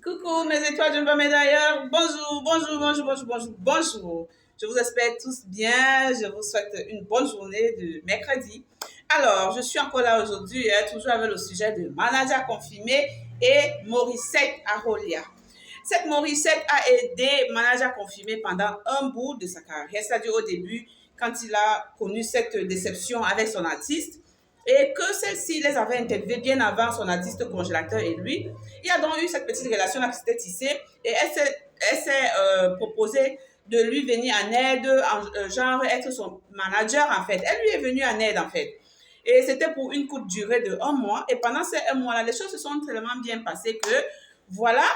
Coucou mes étoiles de me d'ailleurs. Bonjour, bonjour, bonjour, bonjour, bonjour, bonjour. Je vous espère tous bien. Je vous souhaite une bonne journée de mercredi. Alors, je suis encore là aujourd'hui, toujours avec le sujet de manager confirmé et Morissette Arolia. Cette Morissette a aidé manager confirmé pendant un bout de sa carrière, c'est-à-dire au début, quand il a connu cette déception avec son artiste, et que celle-ci les avait interviewés bien avant son artiste congélateur et lui. Il y a donc eu cette petite relation-là qui s'était tissée et elle s'est proposée de lui venir en aide, genre être son manager en fait. Elle lui est venue en aide en fait. Et c'était pour une courte durée de 1 mois. Et pendant ces 1 mois-là, les choses se sont tellement bien passées que, voilà,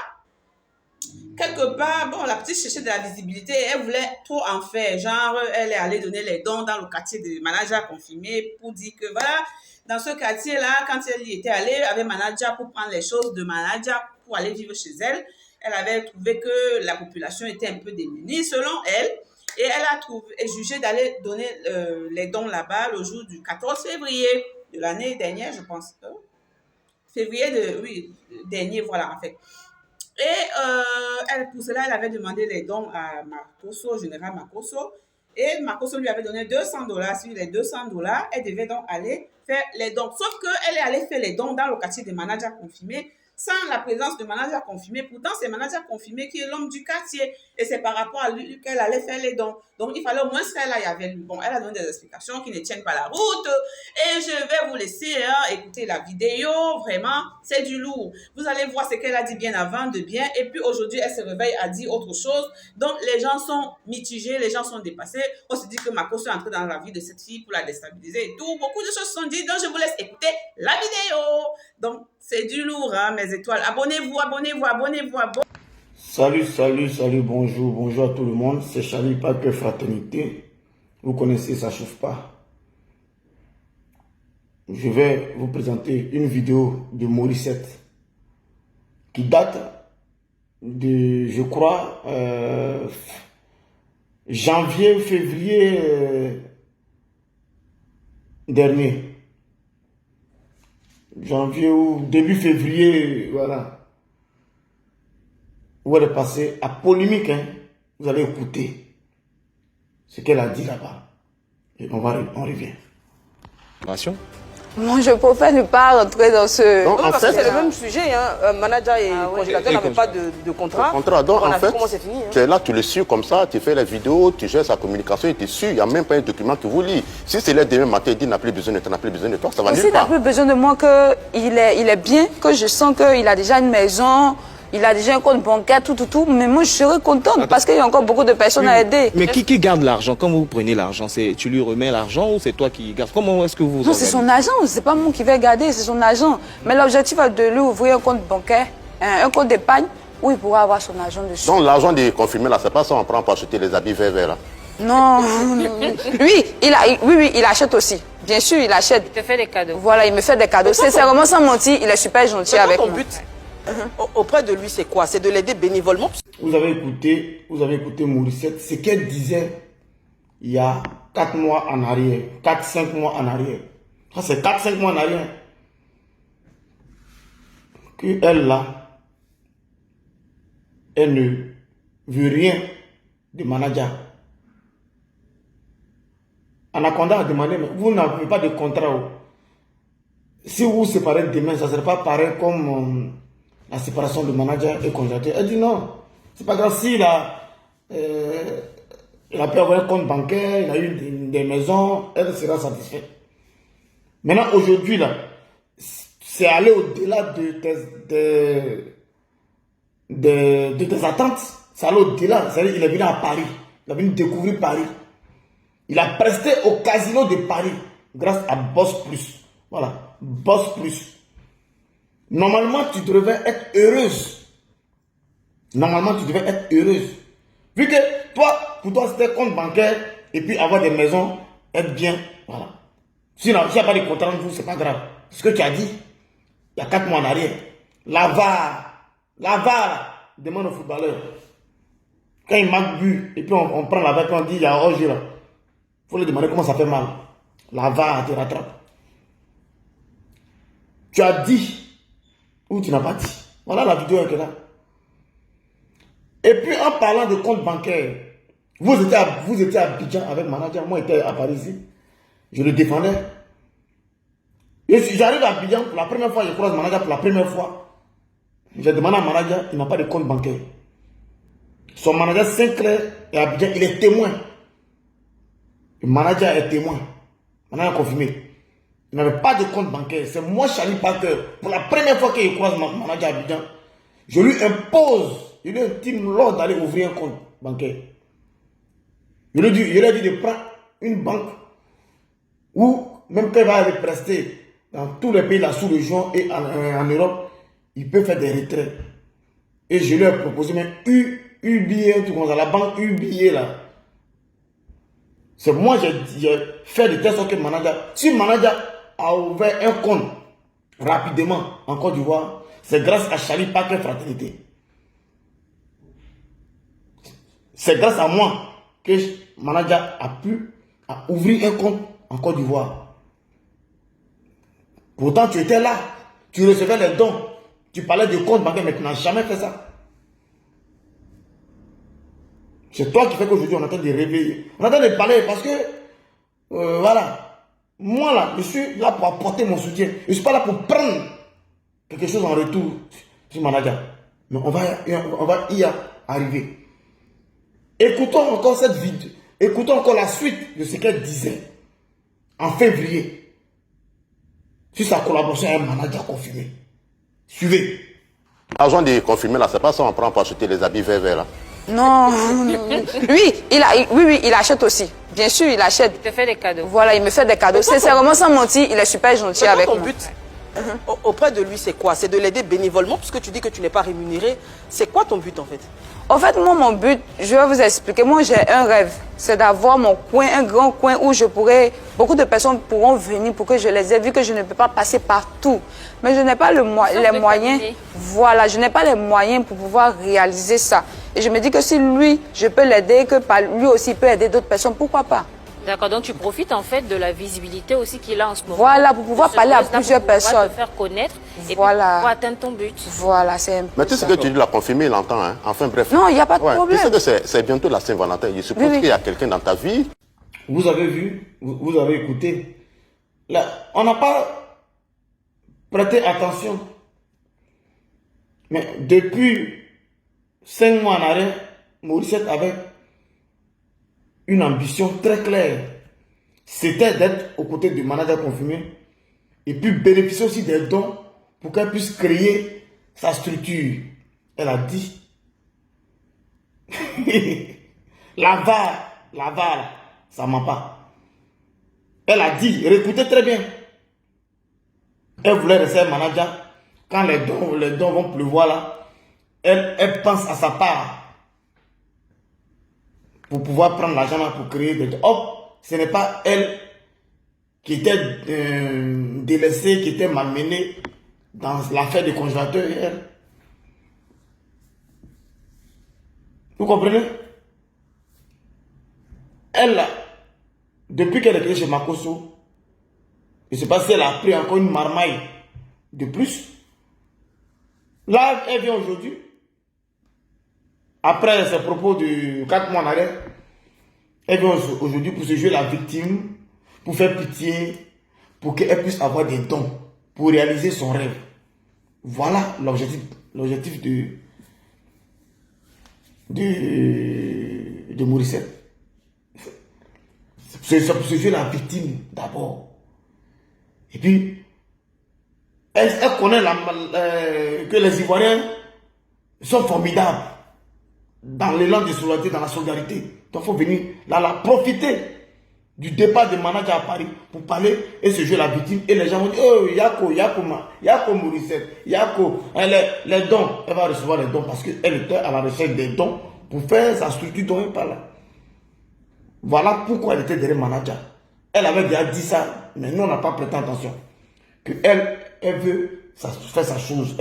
quelque part, bon, la petite cherchait de la visibilité et elle voulait trop en faire. Genre, elle est allée donner les dons dans le quartier de manager confirmé pour dire que, voilà, dans ce quartier-là, quand elle y était allée avec manager pour prendre les choses de manager pour aller vivre chez elle, elle avait trouvé que la population était un peu démunie, selon elle. Et elle a jugé d'aller donner les dons là-bas le jour du 14 février de l'année dernière, je pense. Oui, dernier, voilà, en fait. Et pour cela, elle avait demandé les dons à Makoso, général Makoso. Et Makoso lui avait donné $200. Sur les $200, elle devait donc aller faire les dons. Sauf qu'elle est allée faire les dons dans le quartier des managers confirmés, sans la présence de manager confirmé. Pourtant, c'est manager confirmé qui est l'homme du quartier. Et c'est par rapport à lui qu'elle allait faire les dons. Donc, il fallait au moins qu'elle aille avec lui. Bon, elle a donné des explications qui ne tiennent pas la route. Et je vais vous laisser écouter la vidéo. Vraiment, c'est du lourd. Vous allez voir ce qu'elle a dit bien avant de bien. Et puis aujourd'hui, elle se réveille à dire autre chose. Donc, les gens sont mitigés, les gens sont dépassés. On se dit que Makoso est entré dans la vie de cette fille pour la déstabiliser et tout. Beaucoup de choses sont dites. Donc, je vous laisse écouter la vidéo. Donc, c'est du lourd, hein, mes étoiles. Abonnez-vous, abonnez-vous, abonnez-vous, abonnez-vous. Salut, bonjour à tout le monde. C'est Charlie Parker Fraternité. Vous connaissez, ça chauffe pas. Je vais vous présenter une vidéo de Morissette qui date de, je crois, janvier, février dernier. Janvier ou début février, voilà. Où elle est passée à polémique, hein. Vous allez écouter ce qu'elle a dit là-bas. Et on revient. Moi, je préfère ne pas rentrer dans ce... Donc, en parce fait, que c'est le même sujet, hein. Manager et congélateur n'avaient pas de contrat. Donc, on a en fait, vu comment c'est fini. Hein. tu es là, tu le suis comme ça, tu fais les vidéos, tu gères sa communication, et tu es sûr, il n'y a même pas un document que vous lisez. Si c'est là demain matin, il dit n'a plus besoin de toi, n'a plus besoin de toi, ça va nulle Si tu n'as part. plus besoin de moi, qu'il est bien, que je sens qu'il a déjà une maison, il a déjà un compte bancaire, tout, mais moi je serais contente parce qu'il y a encore beaucoup de personnes à aider. Mais qui garde l'argent? Quand vous prenez l'argent, tu lui remets l'argent ou c'est toi qui garde? Comment est-ce que vous Non, c'est son agent, c'est pas moi qui vais garder, c'est son agent. Mais l'objectif est de lui ouvrir un compte bancaire, un compte d'épargne, où il pourra avoir son argent dessus. Donc l'argent des confirmés là, c'est pas ça on prend pour acheter les habits verts là. Non, lui, il achète aussi. Bien sûr, il achète. Il te fait des cadeaux. Voilà, il me fait des cadeaux. C'est vraiment sans mentir, il est super gentil avec moi. Ton but auprès de lui, c'est quoi? C'est de l'aider bénévolement? Vous avez écouté Morissette, ce qu'elle disait il y a 4 mois en arrière, 4-5 mois en arrière. Ça, c'est 4-5 mois en arrière. Qu'elle, là, elle ne veut rien de manager. Anaconda a demandé, mais vous n'avez pas de contrat. Si vous vous séparez demain, ça ne serait pas pareil comme la séparation de manager et congélateur. Elle dit non, c'est pas grave si il a pu avoir un compte bancaire, il a eu des maisons, elle sera satisfaite. Maintenant, aujourd'hui, là, c'est aller au-delà de tes attentes. C'est aller au-delà. C'est-à-dire qu'il est venu à Paris. Il est venu découvrir Paris. Il a presté au casino de Paris grâce à Boss Plus. Voilà, Boss Plus. Normalement, tu devrais être heureuse. Vu que pour toi, c'était compte bancaire et puis avoir des maisons, être bien, voilà. Sinon, s'il n'y a pas de contrat entre vous, c'est pas grave. Ce que tu as dit, il y a 4 mois en arrière, la VAR, demande au footballeur. Quand il marque but, et puis on prend la VAR, et on dit, il y a hors-jeu là. Il faut lui demander comment ça fait mal. La VAR te rattrape. Tu as dit ou tu n'as pas dit. Voilà la vidéo est là. Et puis en parlant de compte bancaire, vous étiez à Abidjan avec manager, moi j'étais à Paris ici. Je le défendais. Et si j'arrive à Abidjan pour la première fois, je croise manager pour la première fois. J'ai demandé à manager, il n'a pas de compte bancaire. Son manager Sinclair et Abidjan, il est témoin. Le manager est témoin. Manager confirmé. Il n'avait pas de compte bancaire. C'est moi, Charlie Parker. Pour la première fois que je croise mon manager à Abidjan, je lui impose, je lui intime l'ordre d'aller ouvrir un compte bancaire. Je lui ai dit de prendre une banque où, même quand il va aller prester dans tous les pays de la sous-région et en Europe, il peut faire des retraits. Et je lui ai proposé même UBA, tout comme ça, la banque UBA là. C'est moi j'ai fait de telle sorte que le manager, si le manager a ouvert un compte rapidement en Côte d'Ivoire, c'est grâce à Charlie Parker Fraternité. C'est grâce à moi que le manager a pu ouvrir un compte en Côte d'Ivoire. Pourtant, tu étais là, tu recevais les dons, tu parlais de compte bancaire, mais tu n'as jamais fait ça. C'est toi qui fais qu'aujourd'hui on est en train de réveiller. On est en train de parler parce que, voilà, moi là, je suis là pour apporter mon soutien. Je ne suis pas là pour prendre quelque chose en retour sur manager. Mais on va y arriver. Écoutons encore cette vidéo. Écoutons encore la suite de ce qu'elle disait en février sur sa collaboration avec un manager confirmé. Suivez. L'argent de confirmer là, c'est pas ça on prend pour acheter les habits verts là. Non, lui, il achète aussi. Bien sûr, il achète. Il te fait des cadeaux. Voilà, il me fait des cadeaux. Sincèrement, sans mentir, il est super gentil avec ton moi. but auprès de lui, c'est quoi? C'est de l'aider bénévolement, puisque tu dis que tu n'es pas rémunéré. C'est quoi ton but en fait? En fait, moi, mon but, je vais vous expliquer. Moi, j'ai un rêve. C'est d'avoir mon coin, un grand coin où beaucoup de personnes pourront venir pour que je les aide, vu que je ne peux pas passer partout. Mais je n'ai pas les moyens. Voilà, je n'ai pas les moyens pour pouvoir réaliser ça. Et je me dis que si lui, je peux l'aider, que lui aussi peut aider d'autres personnes, pourquoi pas? D'accord, donc tu profites en fait de la visibilité aussi qu'il a en ce moment. Voilà, pour pouvoir parler à plusieurs personnes. Pour te faire connaître et voilà. pour atteindre ton but. Voilà, c'est un peu Mais tu sais que tu l'as confirmé, il entend, hein? Enfin bref. Non, il n'y a pas de problème. Tu sais que c'est bientôt la Saint-Valentin. Je suppose qu'il y a quelqu'un dans ta vie. Vous avez vu, vous avez écouté. Là, on n'a pas prêté attention. Mais depuis 5 mois en arrière, Morissette avait une ambition très claire. C'était d'être aux côtés du manager confirmé et puis bénéficier aussi des dons pour qu'elle puisse créer sa structure. Elle a dit la VAR, ça ne ment pas. Elle a dit, écoutez très bien, elle voulait rester manager. Quand les dons vont pleuvoir là, elle pense à sa part pour pouvoir prendre l'argent là pour créer des dons. Hop, ce n'est pas elle qui était délaissée, qui était malmenée dans l'affaire des congélateurs hier. Vous comprenez? Elle, depuis qu'elle est créée chez Makosso, je ne sais pas si elle a pris encore une marmaille de plus. Là, elle vient aujourd'hui, après ses propos de 4 mois en arrière, elle vient aujourd'hui pour se jouer la victime, pour faire pitié, pour qu'elle puisse avoir des dons, pour réaliser son rêve. Voilà l'objectif de Morissette. C'est pour se jouer la victime d'abord. Et puis, elle connaît que les Ivoiriens sont formidables dans l'élan de solidarité, dans la solidarité. Donc il faut venir là, profiter du départ des managers à Paris pour parler et se jouer la victime. Et les gens vont dire, oh, Yako Morissette, Yako, les dons. Elle va recevoir les dons parce qu'elle était à la recherche des dons pour faire sa structure dont elle parle. Voilà pourquoi elle était derrière manager. Elle avait déjà dit ça, mais nous on n'a pas prêté attention. Elle veut faire sa chose.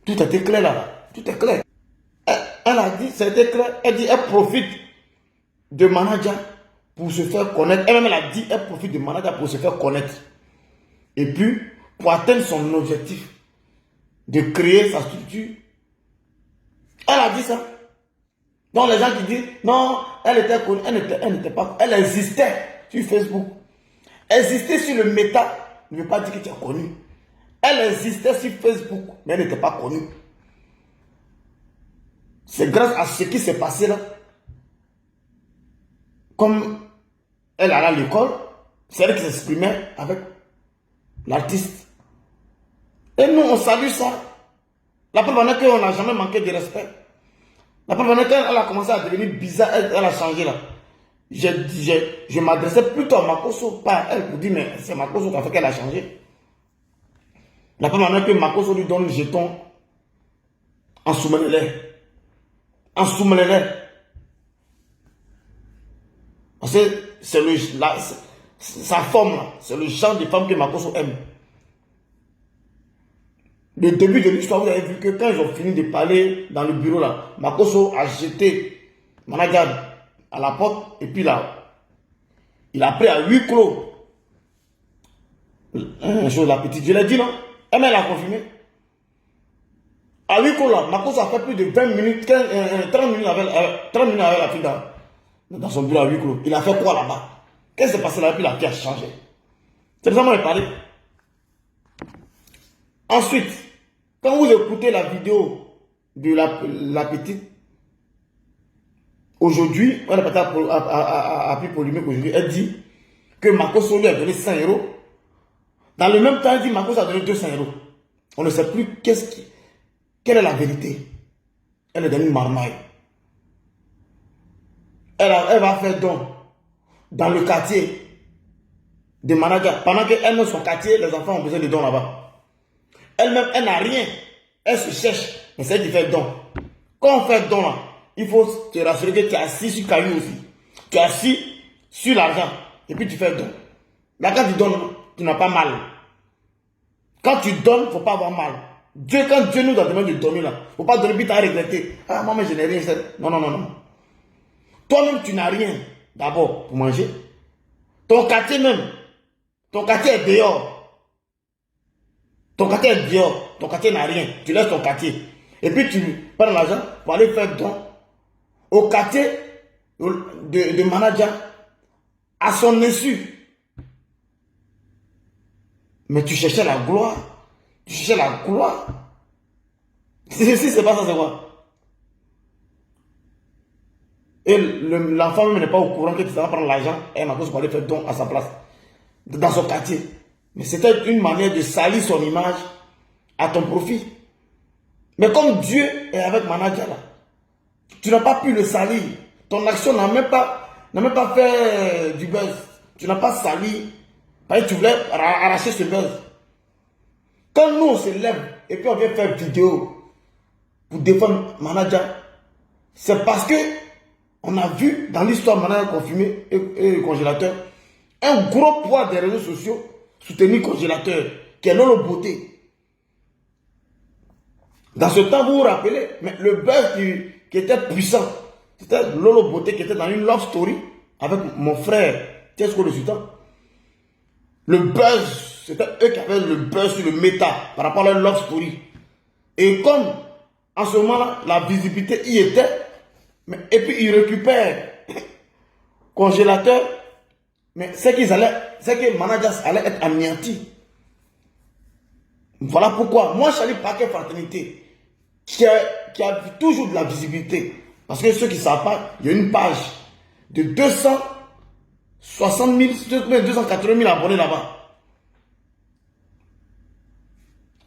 Tout était clair là. Tout est clair. Elle a dit, c'était clair. Elle dit, elle profite de manager pour se faire connaître. Elle-même, elle a dit, elle profite de manager pour se faire connaître. Et puis, pour atteindre son objectif de créer sa structure, Elle a dit ça. Donc les gens qui disent, non, elle était connue, elle n'était pas, elle existait sur Facebook. Exister sur le méta ne veut pas dire que tu es connu. Elle existait sur Facebook, mais elle n'était pas connue. C'est grâce à ce qui s'est passé là. Comme elle allait à l'école, c'est elle qui s'exprimait avec l'artiste. Et nous, on salue ça. La preuve en est qu'on n'a jamais manqué de respect. La preuve en est qu'elle a commencé à devenir bizarre, elle a changé là. Je m'adressais plutôt à Makosso, pas à elle, pour dire, mais c'est Makosso qui a fait qu'elle a changé. La preuve en est que Makosso lui donne le jeton en Soumelele. En Soumelele. Parce que c'est sa forme, c'est le genre de femme que Makosso aime. Le début de l'histoire, vous avez vu que quand ils ont fini de parler dans le bureau là, Makosso a jeté Managad à la porte et puis là, il a pris à huis clos. La petite, je l'ai dit non? Elle a confirmé. À huis clos là, Makosso a fait plus de 20 minutes, 30 minutes avec la fille dans son bureau à huis clos. Il a fait quoi là-bas? Qu'est-ce qui s'est passé là? Et puis la fille a changé. C'est pour ça que moi j'ai parlé. Ensuite, quand vous écoutez la vidéo de la petite, aujourd'hui, on est parti à plus polémique aujourd'hui, elle dit que Makosso lui a donné 100 euros. Dans le même temps, elle dit que Makosso a donné 200 euros. On ne sait plus quelle est la vérité. Elle est dans une marmaille. Elle va faire don dans le quartier de Managa. Pendant qu'elle met son quartier, les enfants ont besoin de dons là-bas. Elle-même, elle n'a rien. Elle se cherche. Mais c'est elle qui fait don. Quand on fait don là, il faut te rassurer que tu es assis sur caillou aussi. Tu es assis sur l'argent. Et puis tu fais don. Là, quand tu donnes, tu n'as pas mal. Quand tu donnes, il ne faut pas avoir mal. Quand Dieu nous a demandé de donner là, il ne faut pas donner, puis tu as regretté. Ah, moi, mais je n'ai rien. Non, non, non, non. Toi-même, tu n'as rien. D'abord, pour manger. Ton quartier même. Ton quartier est dehors. Ton quartier est dehors. Ton quartier n'a rien. Tu laisses ton quartier. Et puis tu prends l'argent pour aller faire don au quartier de manager à son insu. Mais tu cherchais la gloire. Tu cherchais la gloire. Si c'est pas ça, c'est quoi? Et l'enfant même n'est pas au courant que tu vas prendre l'argent et Makosso pour aller faire don à sa place. Dans son quartier. Mais c'était une manière de salir son image à ton profit. Mais comme Dieu est avec Manager là, tu n'as pas pu le salir. Ton action n'a même pas fait du buzz. Tu n'as pas sali. Parce que tu voulais arracher ce buzz. Quand nous on se lève et puis on vient faire vidéo pour défendre Manager, c'est parce que on a vu dans l'histoire Manager confirmé et congélateur un gros poids des réseaux sociaux soutenir congélateur qui est Lolo Beauté. Dans ce temps, vous vous rappelez, mais le buzz qui était puissant, c'était Lolo Beauté qui était dans une love story avec mon frère Tesco le Sultan. Le buzz, c'était eux qui avaient le buzz sur le méta par rapport à leur love story. Et comme en ce moment-là, la visibilité y était, et puis ils récupèrent congélateur, mais c'est que les managers allaient être anéantis. Voilà pourquoi moi, Charlie Paquet Fraternité, qui a toujours de la visibilité, parce que ceux qui ne savent pas, il y a une page de 260 000, 280 000 abonnés là-bas.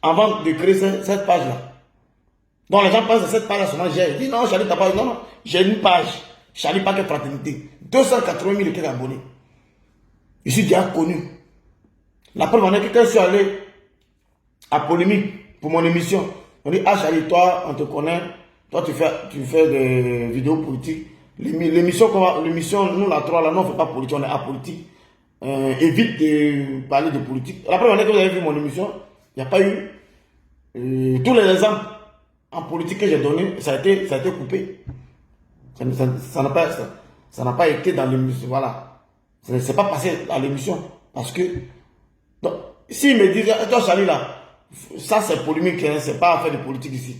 Avant de créer cette page-là. Donc les gens pensent à cette page-là seulement, j'ai dit non, Charlie, t'as pas. Non, non, j'ai une page, Charlie Paquet Fraternité, 280 000 et quelques abonnés. Je suis déjà connu. La preuve en est que quand je suis allé à Polémique pour mon émission, on dit, ah Charlie, toi, on te connaît, toi tu fais des vidéos politiques. L'émission, nous la trois là, non, on ne fait pas politique, on est apolitique. Évite de parler de politique. La preuve en est que vous avez vu mon émission, il n'y a pas eu tous les exemples en politique que j'ai donné, ça a été coupé. Ça n'a pas été dans l'émission, voilà. Ça ne s'est pas passé à l'émission. Parce que, s'ils me disent, toi Charlie là, ça c'est polémique, hein, c'est pas affaire de politique ici.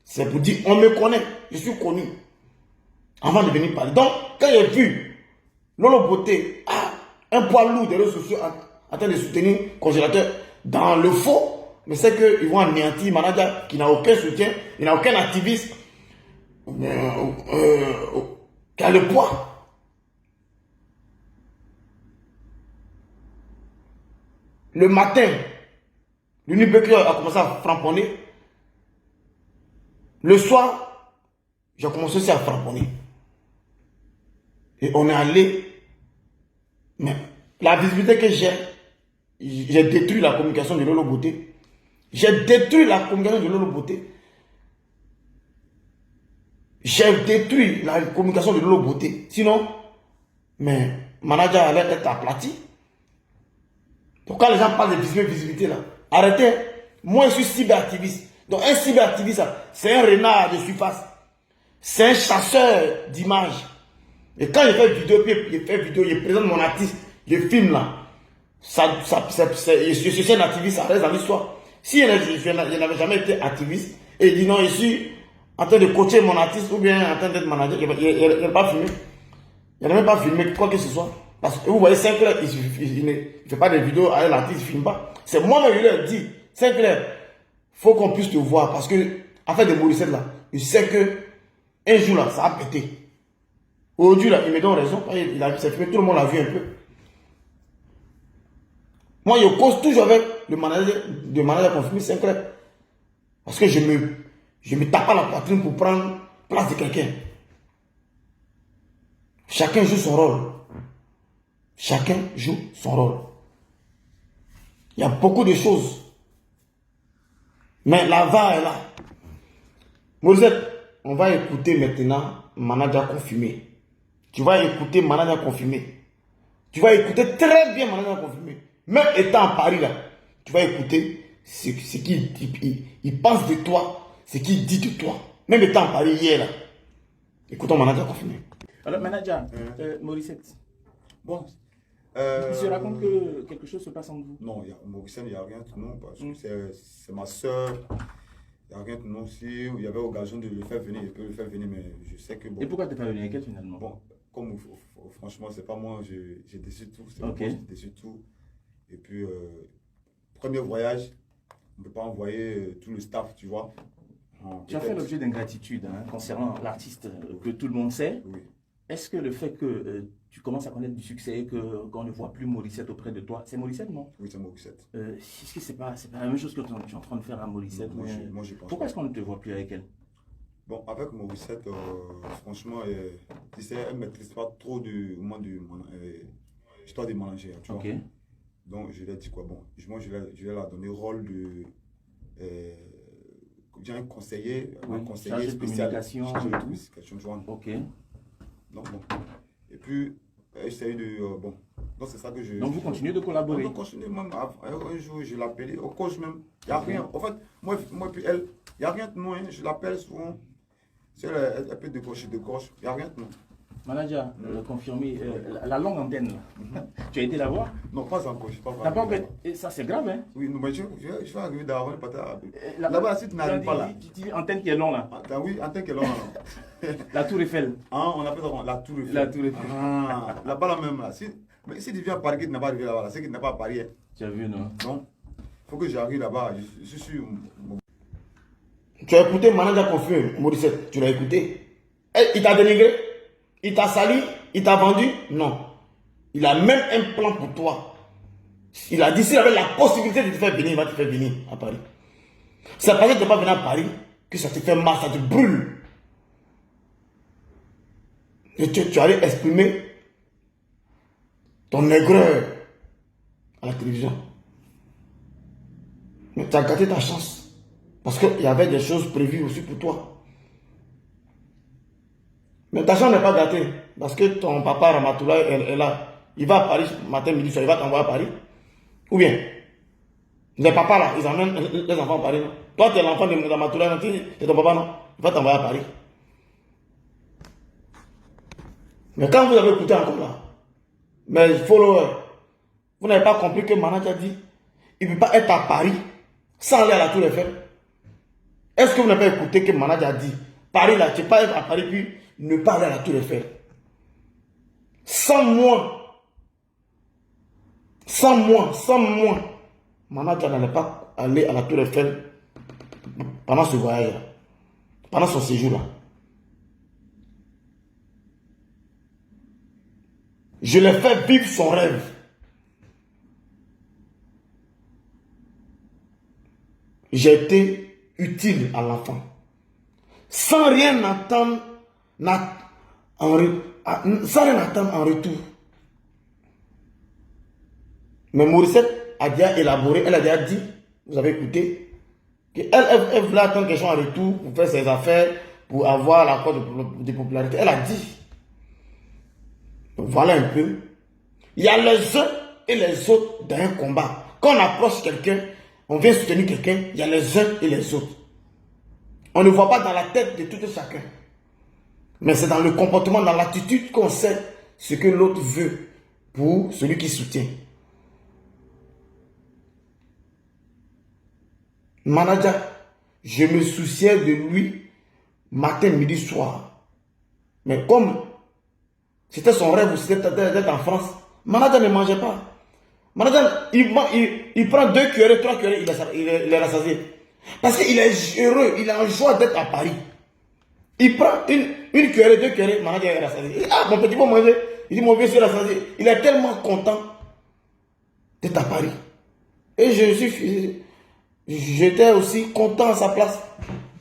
C'est pour dire, on me connaît, je suis connu. Avant de venir parler. Donc, quand j'ai vu Lolo Beauté, un poids lourd des réseaux sociaux en train de soutenir le congélateur dans le faux, mais c'est qu'ils vont anéantir manager qui n'a aucun soutien, il n'a aucun activiste qui a le poids. Le matin, l'Unibécleur a commencé à framponner. Le soir, j'ai commencé aussi à framponner. Et on est allé. Mais la visibilité que j'ai détruit la communication de Lolo Beauté. J'ai détruit la communication de Lolo Beauté. J'ai détruit la communication de Lolo Beauté. Sinon, mais manager allait être aplati. Pourquoi les gens parlent de visibilité là? Arrêtez. Moi, je suis cyberactiviste. Donc, un cyberactiviste, c'est un renard de surface. C'est un chasseur d'images. Et quand je fais vidéo, je présente mon artiste, je filme là. Je suis un activiste, ça reste dans l'histoire. Si je n'avais jamais été activiste, et il dit non, je suis en train de coacher mon artiste ou bien en train d'être manager, il n'a pas filmé. Il n'a même pas filmé quoi que ce soit. Parce que vous voyez, Sinclair, il ne fait pas de vidéos avec l'artiste, il ne filme pas. C'est moi-même qui lui ai dit, Sinclair, il faut qu'on puisse te voir. Parce que, en fait, de Morissette là, il sait que un jour là, ça a pété. Aujourd'hui là, il me donne raison. Il a filmé, tout le monde l'a vu un peu. Moi, je cause toujours avec le manager confirmé Sinclair. Parce que je me tape à la poitrine pour prendre place de quelqu'un. Chacun joue son rôle. Chacun joue son rôle. Il y a beaucoup de choses. Mais la VAR est là. Morissette, on va écouter maintenant manager confirmé. Tu vas écouter manager confirmé. Tu vas écouter très bien manager confirmé. Même étant à Paris là, tu vas écouter ce qu'il pense de toi, ce qu'il dit de toi. Même étant à Paris hier là. Écoutons manager confirmé. Alors, manager, Morissette, bon, il se raconte que quelque chose se passe entre vous. Non, Morissette, il n'y a rien de non, parce que c'est ma soeur. Il n'y a rien de non. Si il y avait occasion de le faire venir, je peux le faire venir, mais je sais que bon. Et pourquoi tu n'es pas venu avec elle finalement? Bon, comme franchement, c'est pas moi, j'ai déçu tout. C'est okay. Moi, j'ai déçu tout. Et puis, premier voyage, on ne peut pas envoyer tout le staff, tu vois. Tu as fait l'objet d'ingratitude concernant l'artiste que tout le monde sait. Oui. Est-ce que le fait que tu commences à connaître du succès et qu'on ne voit plus Morissette auprès de toi, c'est Morissette, non? Oui, c'est Morissette. Est-ce que c'est pas la même chose que tu es en train de faire à Morissette? Moi, je pense. Pourquoi est-ce qu'on ne te voit plus avec elle? Bon, avec Morissette, franchement, tu sais, elle ne maîtrise pas trop l'histoire de manager, tu vois. Donc, je lui ai dit quoi? Bon, moi, je vais la donner le rôle de... un conseiller, oui, un conseiller spécial. Communication, ok. Donc, bon. Et puis, j'essaie de... bon. Donc, c'est ça que je... Donc, vous continuez de collaborer? On continue même. Un jour, je l'appelais, au coach même. Il n'y a rien. En fait, moi puis elle, il n'y a rien de nous. Hein. Je l'appelle souvent. Si elle peut de gauche, il n'y a rien de nous. Manager, confirmé, la longue antenne, tu as été la voir? Non, pas encore. T'as pas encore... Et ça, c'est grave, hein? Oui, mais je vais arriver d'avant le patin. Là-bas, si tu n'arrives pas là. Tu dis antenne qui est longue, là? Oui, antenne qui est longue, là. La Tour Eiffel. On appelle ça la Tour Eiffel. La Tour Eiffel. Là-bas, là même, là. Mais si tu viens à Paris, tu n'es pas arrivé là-bas, c'est que tu n'es pas à Paris. Tu as vu, non? Non. Il faut que j'arrive là-bas. Je suis sûr. Tu as écouté manager confirmé, Morissette, tu l'as écouté. Il t'a dénigré? Il t'a sali? Il t'a vendu? Non. Il a même un plan pour toi. Il a dit s'il avait la possibilité de te faire venir, il va te faire venir à Paris. C'est parce que tu n'es pas venu à Paris que ça te fait mal, ça te brûle. Et tu allais exprimer ton aigreur à la télévision. Mais tu as gâté ta chance. Parce qu'il y avait des choses prévues aussi pour toi. Mais ta chance n'est pas gâtée. Parce que ton papa Ramatoulaye est là. Il va à Paris matin, midi, soir. Il va t'envoyer à Paris. Ou bien, les papas là, ils emmènent les enfants à Paris. Non? Toi, tu es l'enfant de Ramatoulaye, c'est ton papa, non? Il va t'envoyer à Paris. Mais quand vous avez écouté encore là, mes followers, vous n'avez pas compris que le manager dit il ne peut pas être à Paris sans aller à la Tour Eiffel. Est-ce que vous n'avez pas écouté que Manadji a dit, Paris là, tu n'es pas à Paris, puis ne pas aller à la Tour Eiffel. Sans moi, Manadji n'allait pas aller à la Tour Eiffel pendant ce voyage-là, pendant son séjour-là. Je l'ai fait vivre son rêve. J'ai été utile à l'enfant. Sans rien attendre en retour. Mais Morissette a déjà élaboré, elle a déjà dit, vous avez écouté, qu'elle voulait attendre quelque chose en retour pour faire ses affaires, pour avoir l'accord de popularité. Elle a dit. Voilà un peu. Il y a les uns et les autres dans un combat. Quand on approche quelqu'un, on vient soutenir quelqu'un, il y a les uns et les autres. On ne voit pas dans la tête de tout et chacun. Mais c'est dans le comportement, dans l'attitude qu'on sait ce que l'autre veut pour celui qui soutient. Manadji, je me souciais de lui matin, midi, soir. Mais comme c'était son rêve aussi d'être en France, Manadji ne mangeait pas. Manadji, il prend 2 cuillerées, 3 cuillerées, il est rassasié. Parce qu'il est heureux, il est en joie d'être à Paris. Il prend une cuillerée, 2 cuillerées, Manadji est rassasié. Il dit, ah, mon petit, pour manger. Il dit, mon vieux, c'est rassasié. Il est tellement content d'être à Paris. Et j'étais aussi content à sa place.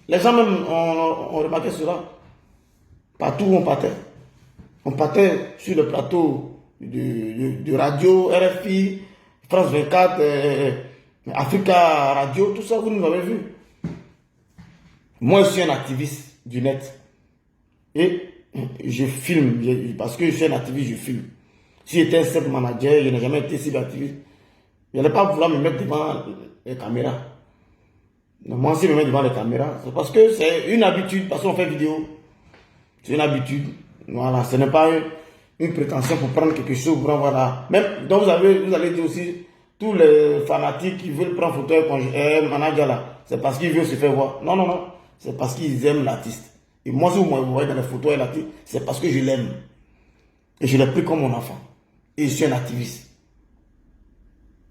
Les gens même ont remarqué cela. Partout où on partait. On partait sur le plateau de radio, RFI, France 24, Africa Radio, tout ça, vous nous avez vu. Moi, je suis un activiste du net. Et je filme, parce que je suis un activiste, je filme. Si j'étais un simple manager, je n'ai jamais été si activiste. Je n'allais pas vouloir me mettre devant les caméras. Moi, si je me mets devant les caméras, c'est parce que c'est une habitude, parce qu'on fait vidéo. C'est une habitude. Voilà, ce n'est pas une prétention pour prendre quelque chose, pour voilà. Même, donc vous allez dire aussi, tous les fanatiques qui veulent prendre photo avec Manadji là, c'est parce qu'ils veulent se faire voir. Non, non, non, c'est parce qu'ils aiment l'artiste. Et moi, si vous me voyez dans les photos avec l'artiste, c'est parce que je l'aime. Et je l'ai pris comme mon enfant. Et je suis un activiste.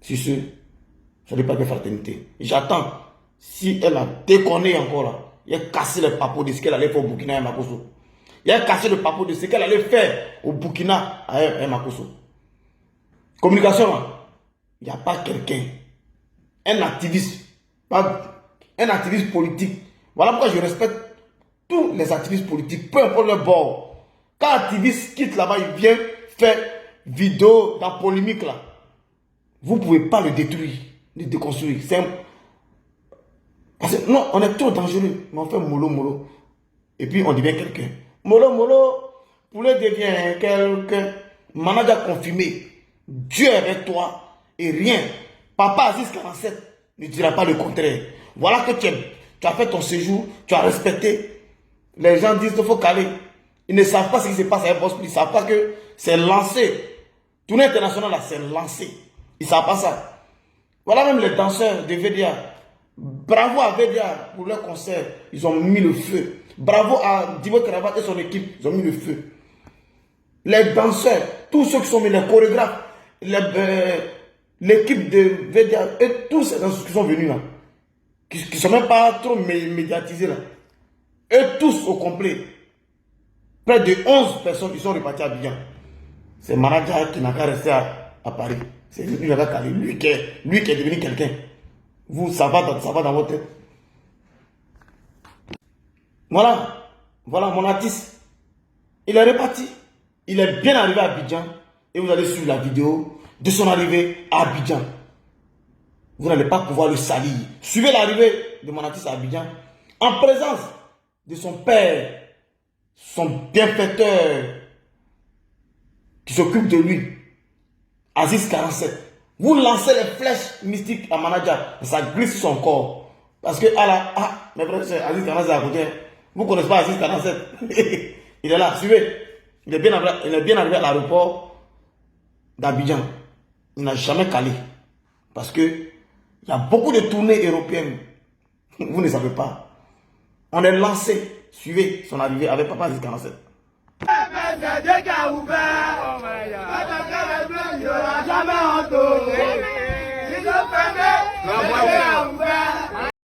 Sur ce, ça n'est pas de fraternité. J'attends, si elle a déconné encore là, il a cassé les papeaux de ce qu'elle allait faire au Burkina et Makosso. Il a cassé le papeau de ce qu'elle allait faire au Burkina à Makosso. Communication, il n'y a pas quelqu'un, un activiste politique. Voilà pourquoi je respecte tous les activistes politiques, peu importe leur bord. Quand un activiste quitte là-bas, il vient faire vidéo dans polémique là. Vous ne pouvez pas le détruire, le déconstruire. Parce que non, on est trop dangereux. Mais on fait mollo. Et puis on devient quelqu'un. Mollo, poulet devient quelqu'un. Manadji a confirmé. Dieu est avec toi et rien. Papa Aziz 47 ne dira pas le contraire. Voilà que tu as fait ton séjour, tu as respecté. Les gens disent qu'il faut caler. Ils ne savent pas ce qui se passe avec Boss. Ils ne savent pas que c'est lancé. Tournée internationale là, c'est lancé. Ils ne savent pas ça. Voilà même les danseurs de VDA. Bravo à VDA pour leur concert. Ils ont mis le feu. Bravo à Divo Kravat et son équipe. Ils ont mis le feu. Les danseurs, tous ceux qui sont mis, les chorégraphes, l'équipe de VDA et tous ces danseurs qui sont venus là, qui ne sont même pas trop médiatisés là, et tous au complet, près de 11 personnes qui sont reparties à Abidjan. C'est Manadji qui n'a qu'à rester à Paris. C'est lui qui est devenu quelqu'un. Vous, ça va dans votre tête. Voilà mon artiste. Il est reparti. Il est bien arrivé à Abidjan. Et vous allez suivre la vidéo de son arrivée à Abidjan. Vous n'allez pas pouvoir le salir. Suivez l'arrivée de mon artiste à Abidjan en présence de son père, son bienfaiteur qui s'occupe de lui, Aziz 47. Vous lancez les flèches mystiques à Manadji, ça glisse son corps. Parce que, mes frères, c'est Aziz 47 à côté. Vous ne connaissez pas Aziz 47. Il est là, suivez. Il est bien arrivé à l'aéroport d'Abidjan. Il n'a jamais calé. Parce que il y a beaucoup de tournées européennes. Vous ne savez pas. On est lancé. Suivez son arrivée avec Papa Aziz 47. C'est Dieu qui a ouvert. Il n'y aura jamais honte.